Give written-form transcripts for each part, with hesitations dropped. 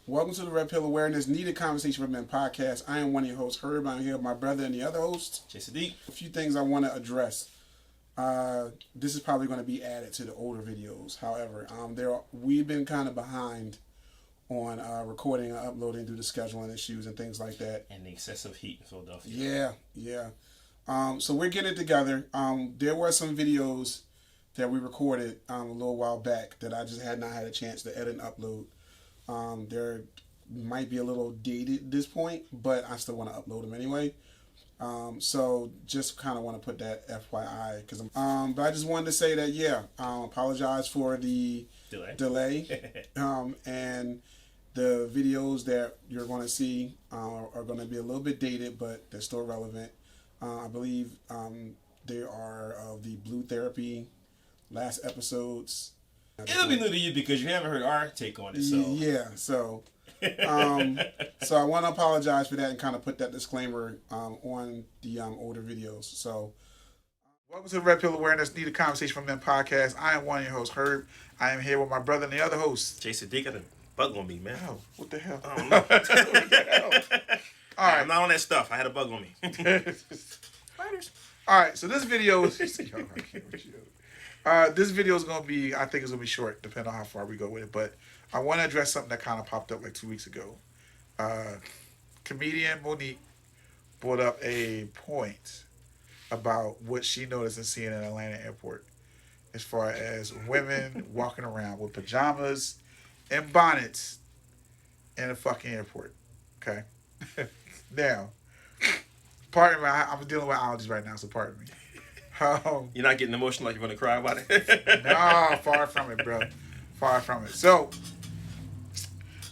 Welcome to the Red Pill Awareness Needed Conversation for Men podcast. I am one of your hosts, Herb. I'm here with my brother and the other host, Jason. A few things I want to address. This is probably going to be added to the older videos. However, we've been kind of behind on recording and uploading due to scheduling issues and things like that. And the excessive heat in Philadelphia. Yeah. So we're getting it together. There were some videos that we recorded a little while back that I just had not had a chance to edit and upload. They're might be a little dated at this point, but I still want to upload them anyway. So just kind of want to put that FYI because but I just wanted to say that apologize for the delay. And the videos that you're going to see are going to be a little bit dated, but they're still relevant. I believe they are of the Blue Therapy last episodes. It'll be new to you because you haven't heard our take on it. So yeah, so I want to apologize for that and kind of put that disclaimer on the older videos. So welcome to the Red Pill Awareness Needed Conversation for Men podcast. I am one of your hosts, Herb. I am here with my brother and the other host, Jason D. Got a bug on me, man. Oh, what the hell? I don't know. What the hell? All right, I'm not on that stuff. I had a bug on me. Spiders. All right, so this video is this video is going to be, I think it's going to be short, depending on how far we go with it. But I want to address something that kind of popped up like 2 weeks ago. Comedian Monique brought up a point about what she noticed and seeing in Atlanta airport as far as women walking around with pajamas and bonnets in a fucking airport. Okay? Now, pardon me, I'm dealing with allergies right now, so pardon me. You're not getting emotional like you're going to cry about it? No, far from it, bro. Far from it. So,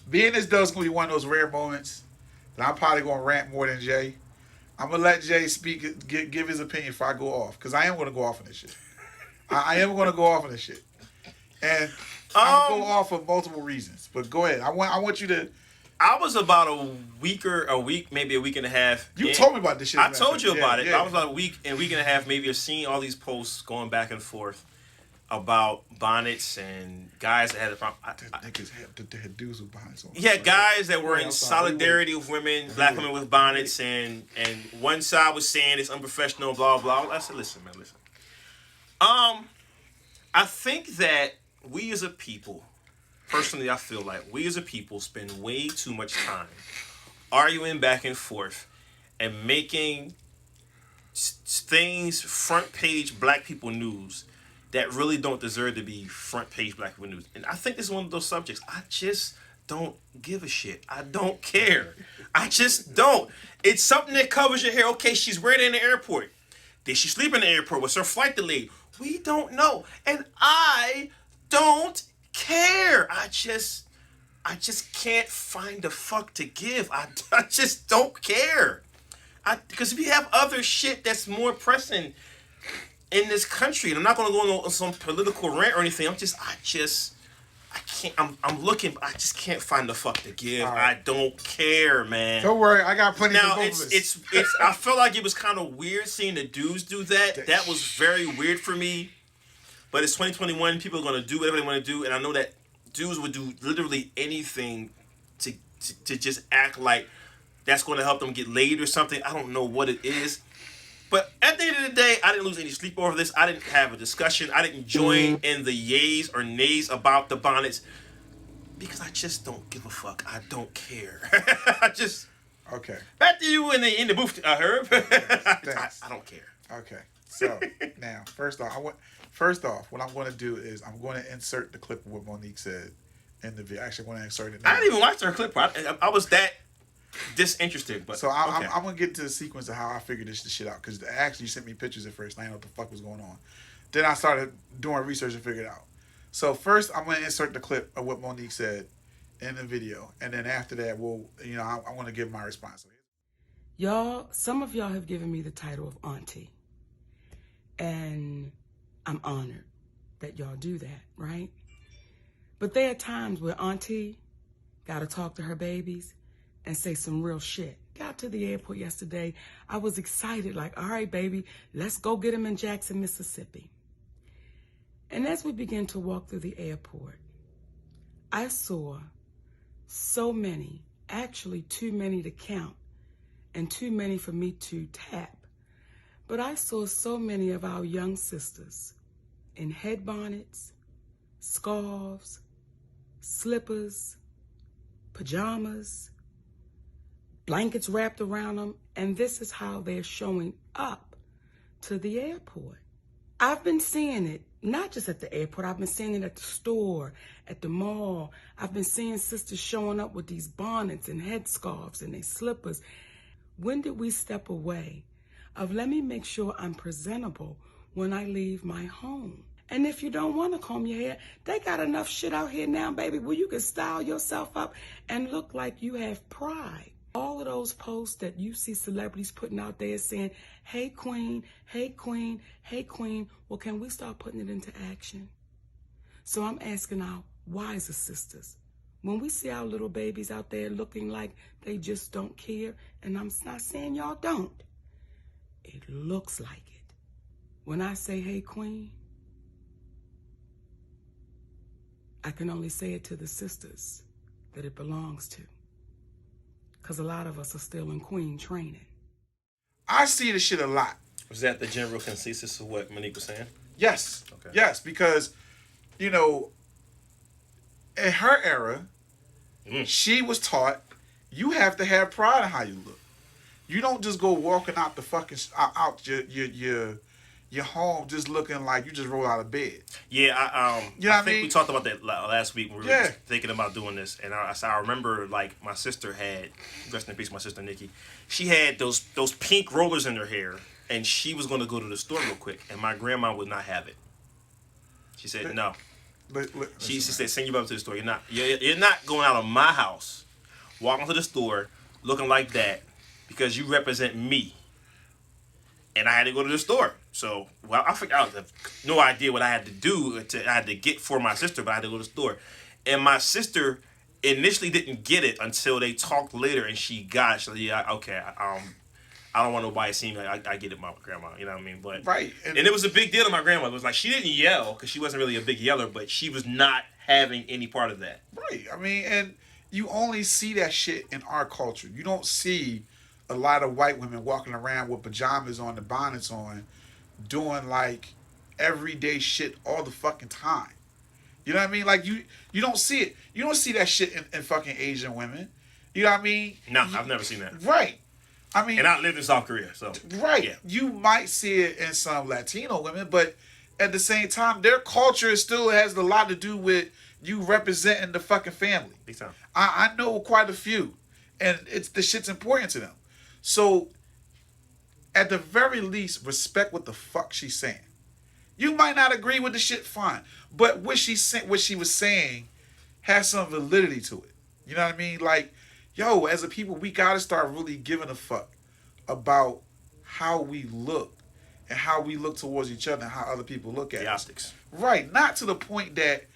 being this though is going to be one of those rare moments that I'm probably going to rant more than Jay. I'm going to let Jay speak, give his opinion before I go off. Because I am going to go off on this shit. I am going to go off on this shit. And I'm going to go off for multiple reasons. But go ahead. I want you to... I was about a week, maybe a week and a half. You told me about this shit. I told you about it. Yeah. I was about a week and a half, maybe, of seeing all these posts going back and forth about bonnets and guys that had a problem. Niggas had dudes with bonnets on. Yeah, guys that were in solidarity with women, black women with bonnets, and one side was saying it's unprofessional, blah, blah. I said, listen, man, listen. I think that we as a people... Personally, I feel like we as a people spend way too much time arguing back and forth and making things front page black people news that really don't deserve to be front page black people news. And I think this is one of those subjects. I just don't give a shit. I don't care. I just don't. It's something that covers your hair. Okay, she's wearing it in the airport. Did she sleep in the airport? Was her flight delayed? We don't know. And I don't care. I just can't find the fuck to give. I just don't care. Because if you have other shit that's more pressing in this country, and I'm not going to go on some political rant or anything. I can't. I'm looking, but I just can't find the fuck to give. Right. I don't care, man. Don't worry, I got plenty. Now it's. I felt like it was kind of weird seeing the dudes do that. That was very weird for me. But it's 2021. People are going to do whatever they want to do. And I know that dudes would do literally anything to just act like that's going to help them get laid or something. I don't know what it is. But at the end of the day, I didn't lose any sleep over this. I didn't have a discussion. I didn't join in the yays or nays about the bonnets. Because I just don't give a fuck. I don't care. Okay. Back to you in the booth, Herb. Thanks. I don't care. Okay. So, now, first off, what I'm going to do is I'm going to insert the clip of what Monique said in the video. Actually, I want to insert it now. I didn't even watch her clip. I was that disinterested. But so I'm going to get into the sequence of how I figured this shit out. Because actually, you sent me pictures at first. I didn't know what the fuck was going on. Then I started doing research and figured it out. So first, I'm going to insert the clip of what Monique said in the video. And then after that, I want to give my response. Y'all, some of y'all have given me the title of auntie. And I'm honored that y'all do that, right? But there are times where auntie got to talk to her babies and say some real shit. Got to the airport yesterday. I was excited, like, all right, baby, let's go get him in Jackson, Mississippi. And as we began to walk through the airport, I saw so many, actually too many to count, and too many for me to tap. But I saw so many of our young sisters in head bonnets, scarves, slippers, pajamas, blankets wrapped around them, and this is how they're showing up to the airport. I've been seeing it, not just at the airport, I've been seeing it at the store, at the mall. I've been seeing sisters showing up with these bonnets and headscarves and their slippers. When did we step away of let me make sure I'm presentable when I leave my home? And if you don't want to comb your hair, they got enough shit out here now, baby, where you can style yourself up and look like you have pride. All of those posts that you see celebrities putting out there saying, hey, queen, hey, queen, hey, queen. Well, can we start putting it into action? So I'm asking our wiser sisters, when we see our little babies out there looking like they just don't care, and I'm not saying y'all don't, it looks like it. When I say, hey, queen, I can only say it to the sisters that it belongs to. Because a lot of us are still in queen training. I see this shit a lot. Was that the general consensus of what Monique was saying? Yes. Okay. Yes, because, you know, in her era, she was taught you have to have pride in how you look. You don't just go walking out the fucking out your home just looking like you just rolled out of bed. Yeah, You know what I think I mean? we talked about that last week when we were just thinking about doing this, and I remember like my sister had, rest in peace, my sister Nikki. She had those pink rollers in her hair, and she was going to go to the store real quick, and my grandma would not have it. She said no. She said, "Send you up to the store. You're not going out of my house, walking to the store looking like that, because you represent me." And I had to go to the store. So, well, I have no idea what I had to do. I had to get for my sister, but I had to go to the store. And my sister initially didn't get it until they talked later, and she got it. She said, yeah, okay, I don't want nobody seeing me. I get it, my grandma. You know what I mean? But right. And it was a big deal to my grandma. It was like she didn't yell because she wasn't really a big yeller, but she was not having any part of that. Right. I mean, and you only see that shit in our culture. You don't see a lot of white women walking around with pajamas on, the bonnets on, doing like everyday shit all the fucking time. You know what I mean? Like you don't see it. You don't see that shit in fucking Asian women. You know what I mean? No, I've never seen that. Right. I mean, and I lived in South Korea, so right. Yeah. You might see it in some Latino women, but at the same time, their culture still has a lot to do with you representing the fucking family. Big time. I know quite a few, and the shit's important to them. So, at the very least, respect what the fuck she's saying. You might not agree with the shit, fine, but what she was saying has some validity to it. You know what I mean? Like, yo, as a people, we gotta start really giving a fuck about how we look and how we look towards each other and how other people look at The us. optics. Right, not to the point that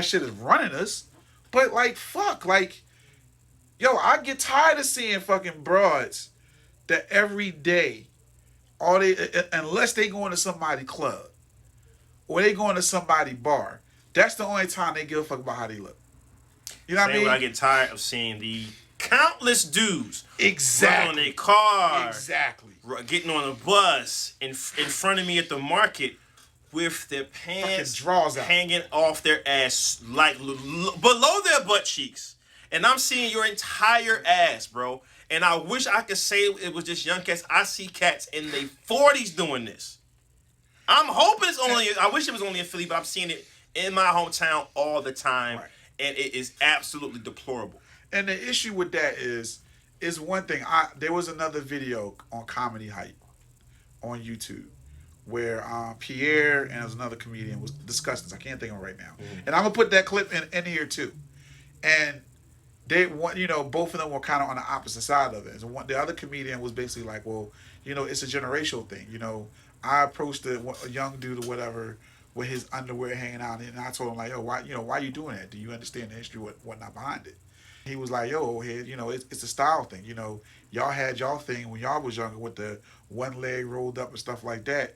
shit is running us, but like, fuck, like, yo, I get tired of seeing fucking broads that every day, unless they go into somebody's club or they go into somebody's bar, that's the only time they give a fuck about how they look. You know what I mean? I get tired of seeing the countless dudes Exactly. running on their car, Exactly. getting on a bus in front of me at the market with their pants Fucking drawers out. hanging off their ass, like below their butt cheeks. And I'm seeing your entire ass, bro. And I wish I could say it was just young cats. I see cats in their 40s doing this. I'm hoping I wish it was only in Philly, but I'm seeing it in my hometown all the time. Right. And it is absolutely deplorable. And the issue with that is one thing. There was another video on Comedy Hype on YouTube where Pierre and there was another comedian was discussing this. I can't think of it right now. Mm-hmm. And I'm going to put that clip in here too. And they want, both of them were kind of on the opposite side of it. And the other comedian was basically like, well, it's a generational thing. I approached a young dude or whatever with his underwear hanging out, and I told him like, yo, why you doing that? Do you understand the history, whatnot behind it? He was like, yo, it's a style thing. Y'all had y'all thing when y'all was younger with the one leg rolled up and stuff like that.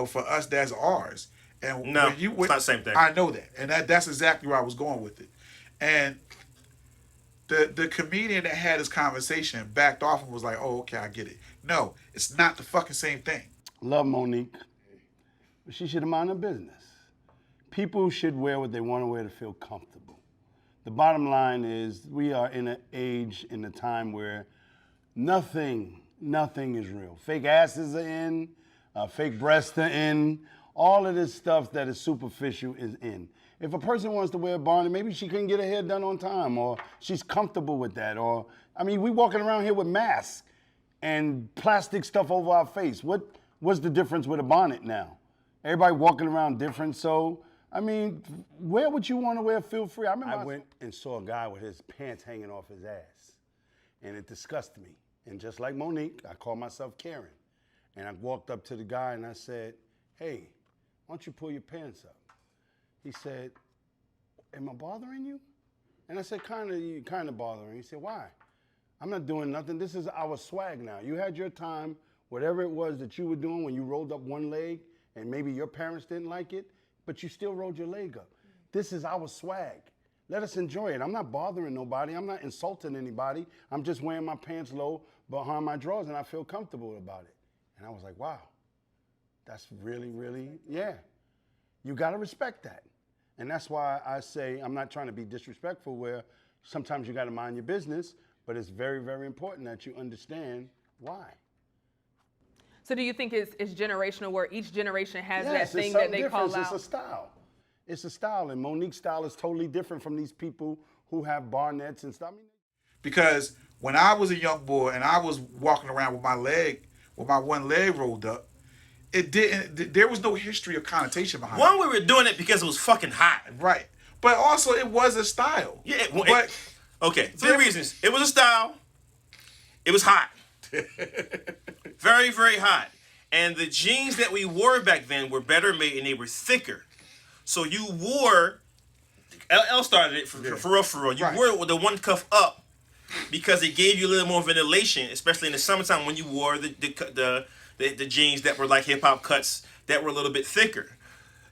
For us, that's ours. And no, it's not the same thing. I know that, and that's exactly where I was going with it. And the comedian that had this conversation backed off and was like, oh, okay, I get it. No, it's not the fucking same thing. Love Monique. But she should have minded her business. People should wear what they want to wear to feel comfortable. The bottom line is we are in an age, in a time where nothing is real. Fake asses are in, fake breasts are in, all of this stuff that is superficial is in. If a person wants to wear a bonnet, maybe she couldn't get her hair done on time, or she's comfortable with that, or, I mean, we walking around here with masks and plastic stuff over our face. What's the difference with a bonnet now? Everybody walking around different, so, I mean, wear what you want to wear, feel free. I went and saw a guy with his pants hanging off his ass, and it disgusted me. And just like Monique, I called myself Karen. And I walked up to the guy and I said, hey, why don't you pull your pants up? He said, am I bothering you? And I said, kind of bothering. He said, why? I'm not doing nothing. This is our swag now. You had your time, whatever it was that you were doing when you rolled up one leg, and maybe your parents didn't like it, but you still rolled your leg up. This is our swag. Let us enjoy it. I'm not bothering nobody. I'm not insulting anybody. I'm just wearing my pants low behind my drawers, and I feel comfortable about it. And I was like, wow, that's really, really, yeah. You got to respect that. And that's why I say I'm not trying to be disrespectful, where sometimes you got to mind your business, but it's very, very important that you understand why. So do you think it's generational, where each generation has Yes, that thing that they call difference. out? It's a style. It's a style, and Monique's style is totally different from these people who have bonnets and stuff. Because when I was a young boy and I was walking around with my one leg rolled up, there was no history or connotation behind it. One, we were doing it because it was fucking hot. Right. But also it was a style. Yeah. But three reasons. It was a style. It was hot. Very, very hot. And the jeans that we wore back then were better made and they were thicker. So you wore, L started it for real. You wore it with the one cuff up because it gave you a little more ventilation, especially in the summertime when you wore the jeans that were like hip hop cuts that were a little bit thicker.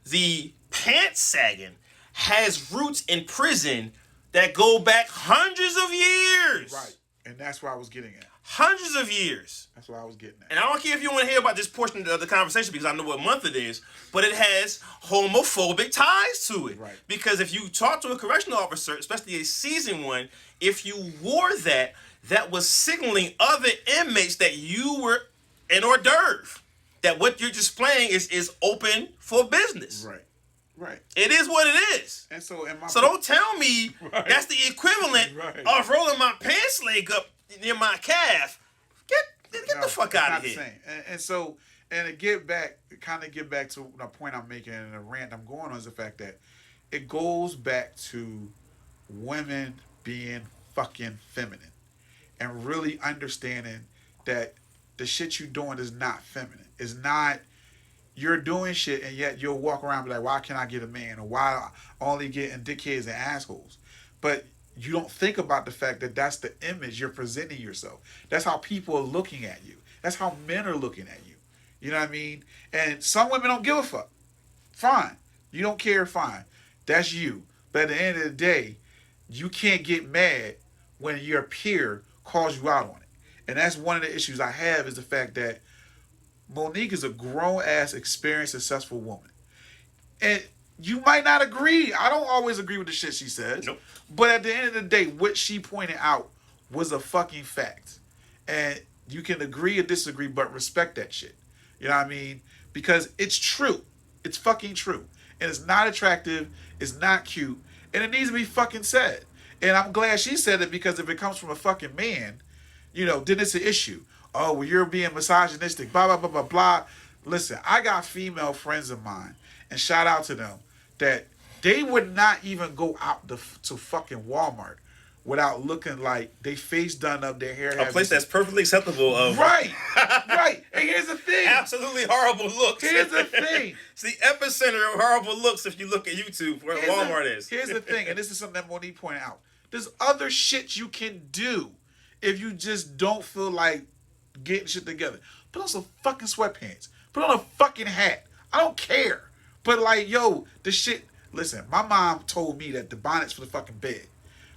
The pants sagging has roots in prison that go back hundreds of years. Right. And that's what I was getting at. Hundreds of years. That's what I was getting at. And I don't care if you want to hear about this portion of the conversation because I know what month it is, but it has homophobic ties to it. Right. Because if you talk to a correctional officer, especially a seasoned one, if you wore that, that was signaling other inmates that you were an hors d'oeuvre. That what you're displaying is open for business. Right. It is what it is. And so don't tell me that's the equivalent of rolling my pants leg up near my calf. Get the fuck out of here. And to get back to the point I'm making and the rant I'm going on is the fact that it goes back to women being fucking feminine and really understanding that the shit you doing is not feminine. It's not. You're doing shit and yet you'll walk around and be like, why can't I get a man? Or why only getting dickheads and assholes? But you don't think about the fact that that's the image you're presenting yourself. That's how people are looking at you. That's how men are looking at you. You know what I mean? And some women don't give a fuck. Fine. You don't care, fine. That's you. But at the end of the day, you can't get mad when your peer calls you out on it. And that's one of the issues I have is the fact that Monique is a grown-ass, experienced, successful woman. And you might not agree. I don't always agree with the shit she says. Nope. But at the end of the day, what she pointed out was a fucking fact. And you can agree or disagree, but respect that shit. You know what I mean? Because it's true. It's fucking true. And it's not attractive. It's not cute. And it needs to be fucking said. And I'm glad she said it because if it comes from a fucking man, then it's an issue. Oh, well, you're being misogynistic, blah, blah, blah, blah, blah. Listen, I got female friends of mine, and shout out to them, that they would not even go out to fucking Walmart without looking like they face done up, their hair. A place that's perfectly acceptable of. Right. And here's the thing. Absolutely horrible looks. Here's the thing. It's the epicenter of horrible looks if you look at YouTube where Walmart is. Here's the thing, and this is something that Monique pointed out. There's other shit you can do if you just don't feel like getting shit together. Put on some fucking sweatpants. Put on a fucking hat. I don't care. But the shit. Listen, my mom told me that the bonnet's for the fucking bed.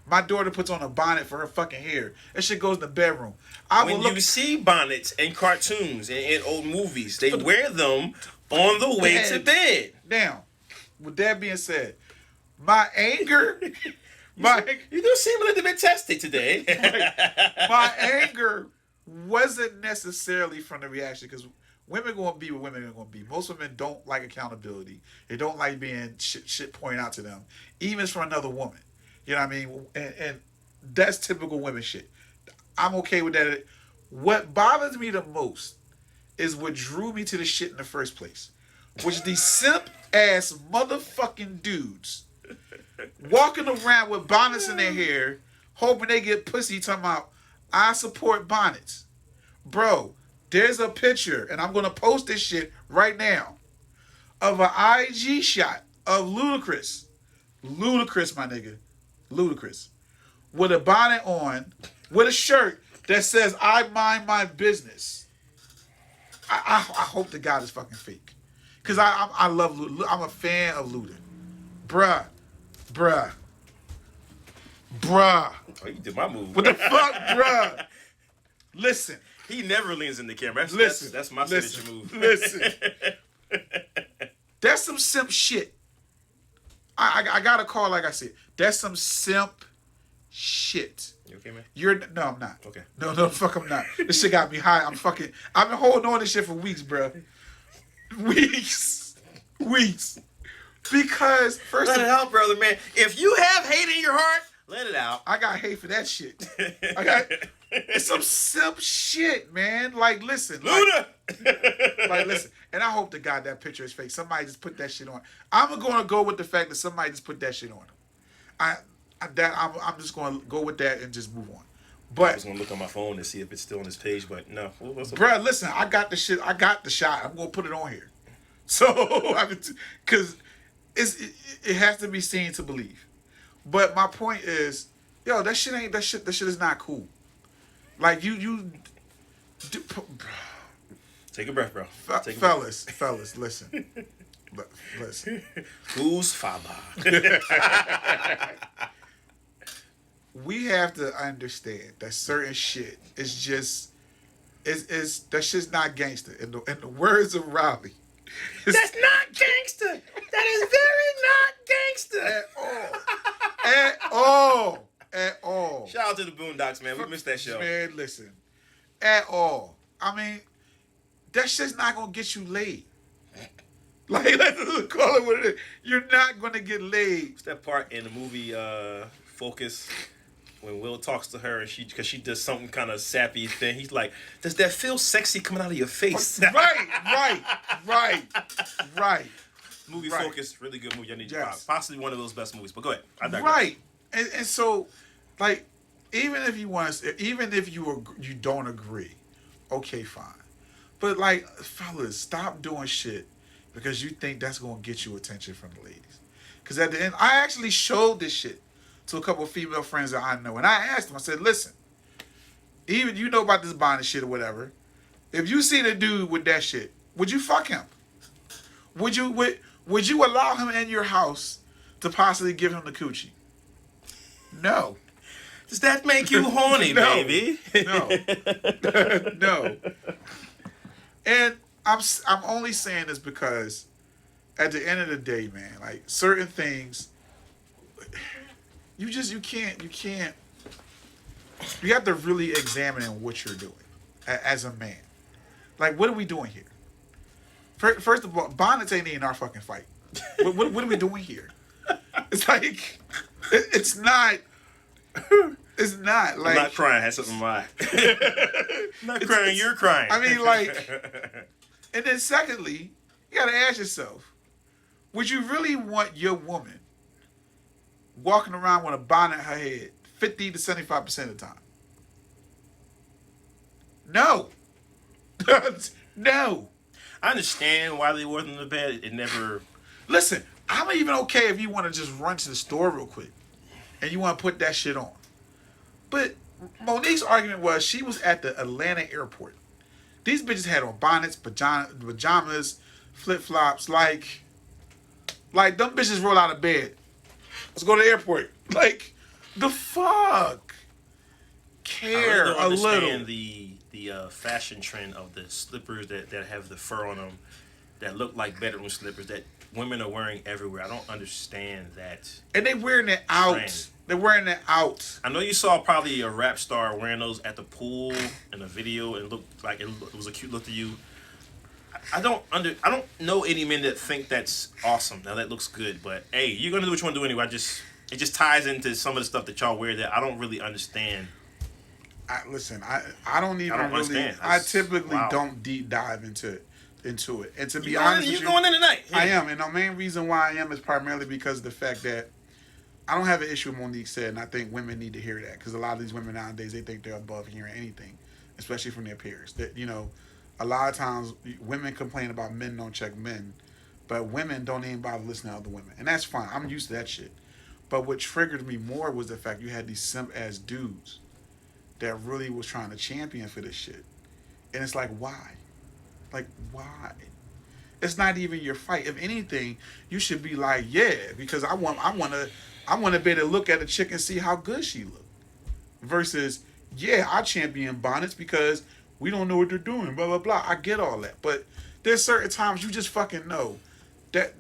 My daughter puts on a bonnet for her fucking hair. That shit goes in the bedroom. When you see bonnets in cartoons and in old movies, they wear them on the way to bed. Now, with that being said, my anger, you do seem a little bit testy today. my anger wasn't necessarily from the reaction, because women going to be what women are going to be. Most women don't like accountability. They don't like being shit pointed out to them, even if it's from another woman. You know what I mean? And that's typical women shit. I'm okay with that. What bothers me the most is what drew me to the shit in the first place, which these simp ass motherfucking dudes walking around with bonnets in their hair, hoping they get pussy, talking about, I support bonnets. Bro, there's a picture, and I'm going to post this shit right now, of an IG shot of Ludacris. Ludacris, my nigga. Ludacris. With a bonnet on, with a shirt that says, I mind my business. I hope the God is fucking fake. Because I love Luda. I'm a fan of Luda. Bruh. Oh, you did my move. What the fuck, bruh? Listen. He never leans in the camera. That's my signature move. Listen. That's some simp shit. I got to call, like I said. That's some simp shit. You okay, man? No, I'm not. Okay. No, fuck, I'm not. This shit got me high. I've been holding on to this shit for weeks, bro. Weeks. Because first let it out, brother, man. If you have hate in your heart, let it out. I got hate for that shit. It's some simp shit, man. Like, listen. Luda! Like, listen. And I hope to God that picture is fake. Somebody just put that shit on. I'm going to go with the fact that somebody just put that shit on him. I'm just going to go with that and just move on. But I was going to look on my phone to see if it's still on this page, but no. Bruh, listen, I got the shit. I got the shot. I'm going to put it on here. So, because it has to be seen to believe. But my point is, yo, that shit is not cool. Like, you take a breath, bro. Fellas, listen. Listen. Who's Faba? We have to understand that certain shit is just that shit's not gangster. In the words of Raleigh, that's not gangster. That is very not gangster at all. Shout out to the Boondocks, man. We missed that show. Man, listen, at all. I mean, that shit's not gonna get you laid. Like, let's call it what it is. You're not gonna get laid. What's that part in the movie Focus when Will talks to her and because she does something kind of sappy thing? He's like, "Does that feel sexy coming out of your face?" Right. Movie right. Focus, really good movie. I need Yes. possibly one of those best movies. But go ahead. I digress. Right, and so, like, even if you don't agree, okay, fine. But, like, fellas, stop doing shit because you think that's gonna get you attention from the ladies. Because at the end, I actually showed this shit to a couple of female friends that I know, and I asked them. I said, listen, even you know about this bonnet shit or whatever. If you see the dude with that shit, would you fuck him? Would you allow him in your house to possibly give him the coochie? No. Does that make you horny, No. baby? No. And I'm only saying this because at the end of the day, man, like, certain things, you can't. You have to really examine what you're doing as a man. Like, what are we doing here? First of all, bonnets ain't in our fucking fight. What are we doing here? It's like, it's not. It's not like. I'm not crying. I had something in my eye. I'm not crying. You're crying. I mean, like, and then secondly, you gotta ask yourself: would you really want your woman walking around with a bonnet on her head 50 to 75% of the time? No. No. I understand why they wore them to bed. It never. Listen, I'm even okay if you want to just run to the store real quick and you want to put that shit on. But Monique's argument was she was at the Atlanta airport. These bitches had on bonnets, pajamas, flip-flops, like them bitches roll out of bed. Let's go to the airport. Like, The fuck? Care I really don't a understand little. the fashion trend of the slippers that have the fur on them that look like bedroom slippers that women are wearing everywhere. I don't understand that. And they wearing it out. Trend. They're wearing it out. I know you saw probably a rap star wearing those at the pool in a video, and it looked like it was a cute look to you. I don't know any men that think that's awesome. Now that looks good, but hey, you're gonna do what you want to do anyway. It just ties into some of the stuff that y'all wear that I don't really understand. I don't even really. understand. I typically Wow. don't deep dive into it. And to be You honest with you you, going in tonight? I am. And the main reason why I am is primarily because of the fact that I don't have an issue with Monique said, and I think women need to hear that because a lot of these women nowadays, they think they're above hearing anything, especially from their peers. That, you know, a lot of times women complain about men don't check men, but women don't even bother listening to other women. And that's fine. I'm used to that shit. But what triggered me more was the fact you had these simp-ass dudes that really was trying to champion for this shit. And it's like, why? Like, why? It's not even your fight. If anything, you should be like, yeah, because I want to be able to look at a chick and see how good she look. Versus, yeah, I champion bonnets because we don't know what they're doing, blah, blah, blah. I get all that. But there's certain times you just fucking know that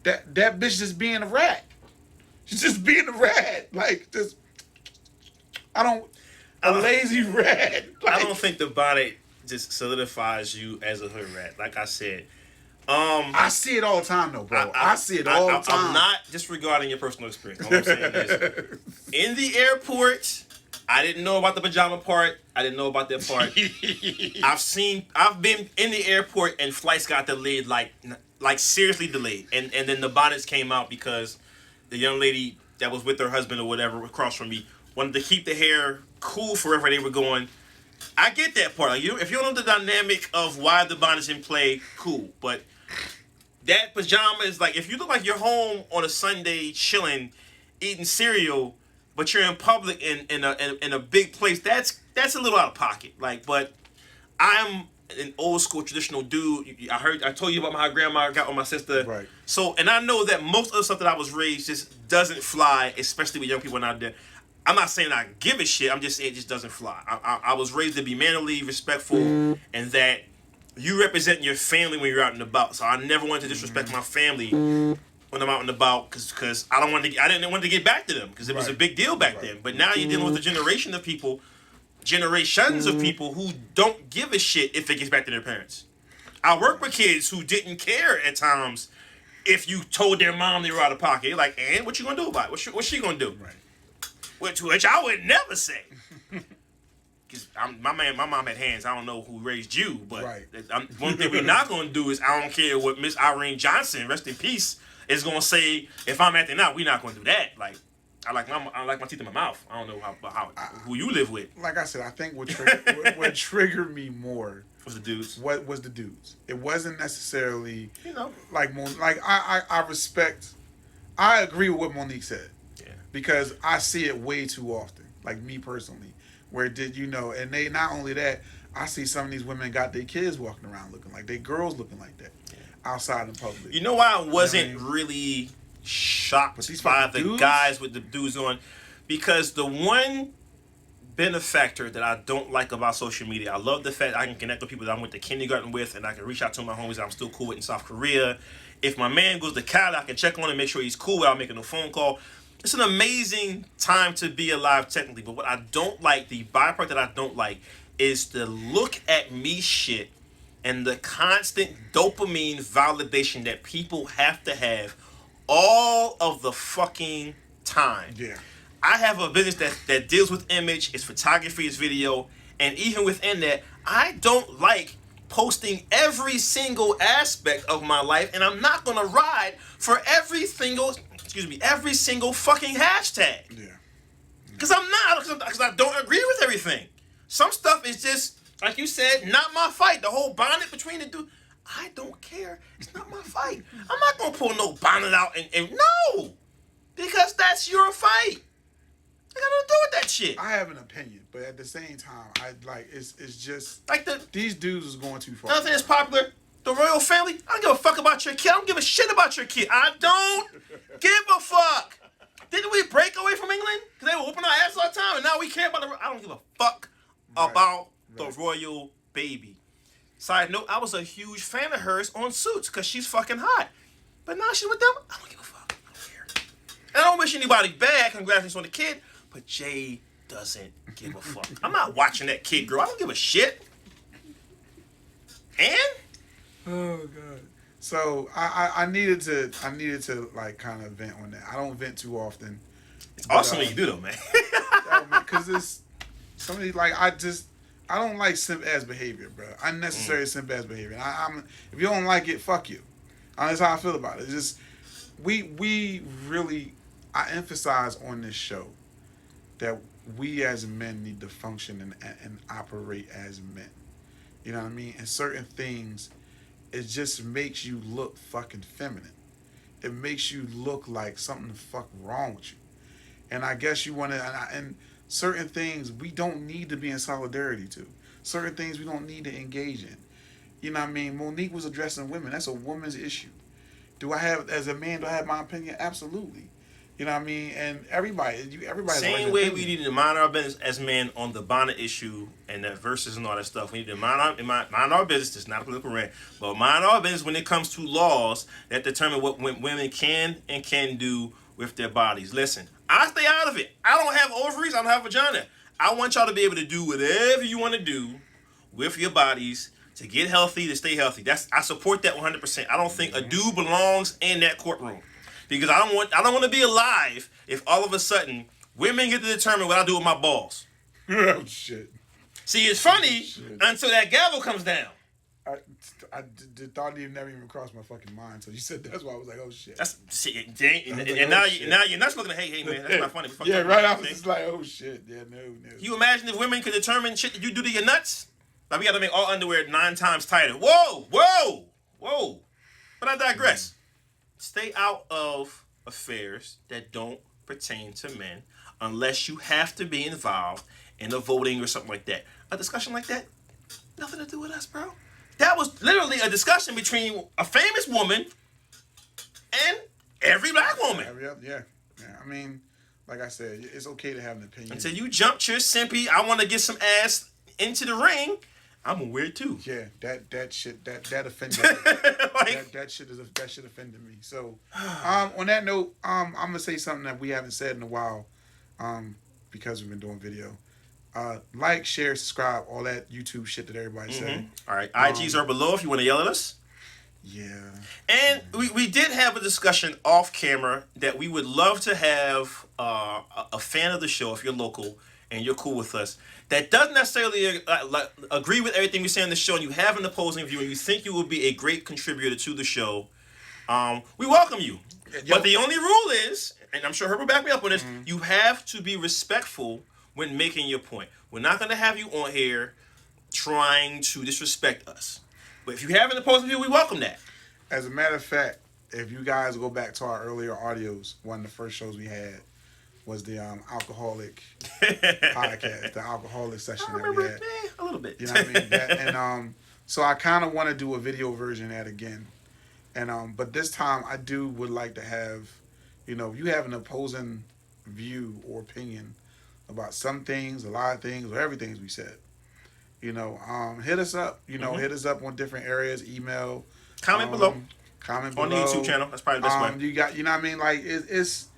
bitch just being a rat. She's just being a rat. Like, just, a lazy rat. Like, I don't think the bonnet just solidifies you as a hood rat. Like I said, I see it all the time, though, bro. I see it all the time. I'm not disregarding your personal experience. All I'm saying is, in the airport, I didn't know about the pajama part. I didn't know about that part. I've been in the airport and flights got delayed, like seriously delayed. And then the bonnets came out because the young lady that was with her husband or whatever across from me wanted to keep the hair cool for wherever they were going. I get that part. Like, if you don't know the dynamic of why the bonnet's in play, cool. But that pajama is like, if you look like you're home on a Sunday chilling, eating cereal, but you're in public in a big place, that's a little out of pocket. Like, but I'm an old school traditional dude. I told you about how grandma got with my sister. Right. So, and I know that most of the stuff that I was raised just doesn't fly, especially with young people out there. I'm not saying I give a shit. I'm just saying it just doesn't fly. I was raised to be manly, respectful, and that you represent your family when you're out and about. So I never wanted to disrespect my family when I'm out and about because I didn't want to get back to them because it was a big deal back then. But now you're dealing with a generations of people who don't give a shit if it gets back to their parents. I work with kids who didn't care at times if you told their mom they were out of pocket. They're like, and what you gonna do about it? What's she gonna do? Right. Which I would never say. Because my mom had hands. I don't know who raised you, but one thing we're not going to do is I don't care what Miss Irene Johnson, rest in peace, is going to say if I'm acting out. We're not going to do that. Like, I like my teeth in my mouth. I don't know how who you live with. Like I said, I think what triggered me more was the dudes. What was the dudes? It wasn't necessarily like I respect. I agree with what Monique said. Because I see it way too often, like me personally, where and they not only that, I see some of these women got their kids walking around looking like they girls looking like that outside in public. You know why I wasn't really shocked by the dudes? Guys with the dudes on? Because the one benefactor that I don't like about social media, I love the fact I can connect with people that I went to kindergarten with and I can reach out to my homies that I'm still cool with in South Korea. If my man goes to Cali, I can check on him and make sure he's cool without making a phone call. It's an amazing time to be alive technically, but what I don't like, the byproduct that I don't like, is the look at me shit and the constant dopamine validation that people have to have all of the fucking time. Yeah. I have a business that deals with image, it's photography, it's video, and even within that, I don't like posting every single aspect of my life, and I'm not gonna ride for every single fucking hashtag. Yeah. Because I'm not, because I don't agree with everything. Some stuff is just, like you said, not my fight. The whole bonnet between the dude, I don't care. It's not my fight. I'm not gonna pull no bonnet out and no, because that's your fight. I got nothing to do with that shit. I have an opinion, but at the same time, it's just like these dudes is going too far. Another thing that's popular, the royal family. I don't give a fuck about your kid. I don't give a shit about your kid. I don't give a fuck. Didn't we break away from England? Because they were whooping our ass all the time, and now we care about the... I don't give a fuck about the royal baby. Side note, I was a huge fan of hers on Suits because she's fucking hot. But now she's with them. I don't give a fuck. I don't care. And I don't wish anybody bad. Congratulations on the kid. But Jay doesn't give a fuck. I'm not watching that kid grow. I don't give a shit. And? Oh God. So I needed to like kind of vent on that. I don't vent too often. It's awesome when you do though, man. Because it's somebody like I don't like simp ass behavior, bro. Unnecessary simp ass behavior. And if you don't like it, fuck you. That's how I feel about it. It's just we really I emphasize on this show that we as men need to function and operate as men. You know what I mean? And certain things, it just makes you look fucking feminine. It makes you look like something the fuck wrong with you. And I guess you want to, and certain things we don't need to be in solidarity to. Certain things we don't need to engage in. You know what I mean? Monique was addressing women. That's a woman's issue. As a man, do I have my opinion? Absolutely. You know what I mean? And everybody's same way we need to mind our business as men on the bonnet issue and that verses and all that stuff. We need to mind our business. It's not a political rant, but mind our business when it comes to laws that determine what women can and can do with their bodies. Listen, I stay out of it. I don't have ovaries. I don't have a vagina. I want y'all to be able to do whatever you want to do with your bodies to get healthy, to stay healthy. I support that 100%. I don't think a dude belongs in that courtroom. Because I don't want to be alive if all of a sudden women get to determine what I do with my balls. Oh shit! See, it's funny until that gavel comes down. The thought never even crossed my fucking mind. So you said that's why I was like, oh shit. That's shit. And now you're not looking at hey man, that's not funny. Yeah, right. I was just like, oh shit. Yeah, no. You imagine if women could determine shit that you do to your nuts? Like we got to make all underwear 9 times tighter. Whoa. But I digress. Stay out of affairs that don't pertain to men unless you have to be involved in a voting or something like that. A discussion like that, nothing to do with us, bro. That was literally a discussion between a famous woman and every black woman. Yeah. I mean, like I said, it's okay to have an opinion. Until you jumped your simpy, I want to get some ass into the ring. I'm weird too. Yeah, that shit offended me. Like, that shit offended me. So, on that note, I'm gonna say something that we haven't said in a while, because we've been doing video. Like, share, subscribe, all that YouTube shit that everybody said. All right, IGs are below if you want to yell at us. Yeah. And we did have a discussion off camera that we would love to have a fan of the show if you're local and you're cool with us, that doesn't necessarily agree with everything we say on the show, and you have an opposing view, and you think you will be a great contributor to the show, we welcome you. But the only rule is, and I'm sure Herb will back me up on this, you have to be respectful when making your point. We're not going to have you on here trying to disrespect us. But if you have an opposing view, we welcome that. As a matter of fact, if you guys go back to our earlier audios, one of the first shows we had was the alcoholic podcast, the alcoholic session that we had. A little bit. You know what I mean? So I kind of want to do a video version of that again. And but this time I would like to have, you have an opposing view or opinion about some things, a lot of things, or everything we said. Hit us up. Hit us up on different areas. Email. Comment below. Comment below. On the YouTube channel. That's probably the best way. You got, what I mean? Like, it's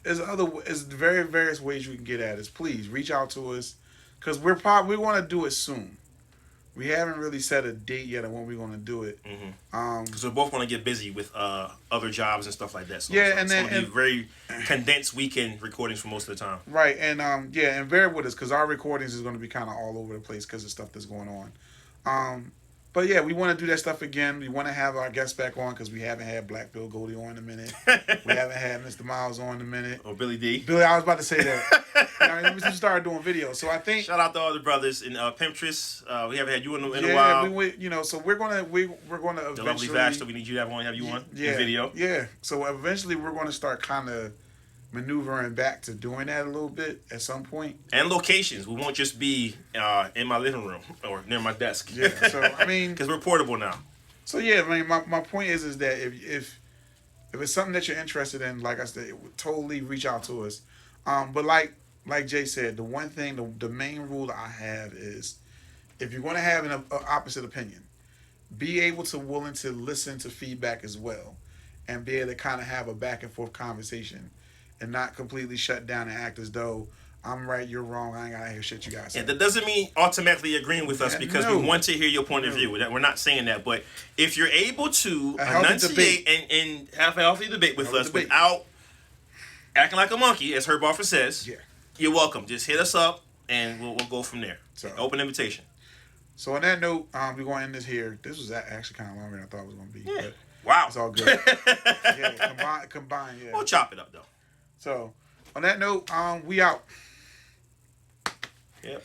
very various ways you can get at us. Please reach out to us, because we want to do it soon. We haven't really set a date yet on when we're going to do it. Because we're both going to get busy with other jobs and stuff like that. So it's going to be very condensed weekend recordings for most of the time. Right, and and bear with us, because our recordings is going to be kind of all over the place because of stuff that's going on. But yeah, we want to do that stuff again. We want to have our guests back on, because we haven't had Black Bill Goldie on in a minute. We haven't had Mr. Miles on in a minute. Or Billy D. I was about to say that. We started doing videos, so I think. Shout out to all the brothers in Pinterest. We haven't had you in a while. Yeah, so we're gonna eventually. The lovely Vash that we need you to have you on in video. Yeah, so eventually we're gonna start kind of maneuvering back to doing that a little bit at some point. And locations. We won't just be in my living room or near my desk. Yeah, so I mean, because we're portable now. So yeah, I mean, my point is that if it's something that you're interested in, like I said, totally reach out to us. But like Jay said, the one thing, the main rule that I have is, if you're going to have an opposite opinion, be able to willing to listen to feedback as well, and be able to kind of have a back and forth conversation, and not completely shut down and act as though I'm right, you're wrong, I ain't gotta hear shit you guys say. And that doesn't mean automatically agreeing with us because we want to hear your point of view. We're not saying that, but if you're able to enunciate and have a healthy debate with us without acting like a monkey, as Herb Offer says, you're welcome. Just hit us up and we'll go from there. So, open invitation. So on that note, we're going to end this here. This was actually kind of longer than I thought it was going to be. Yeah. But wow. It's all good. Combine. Yeah. We'll chop it up, though. So on that note, we out. Yep.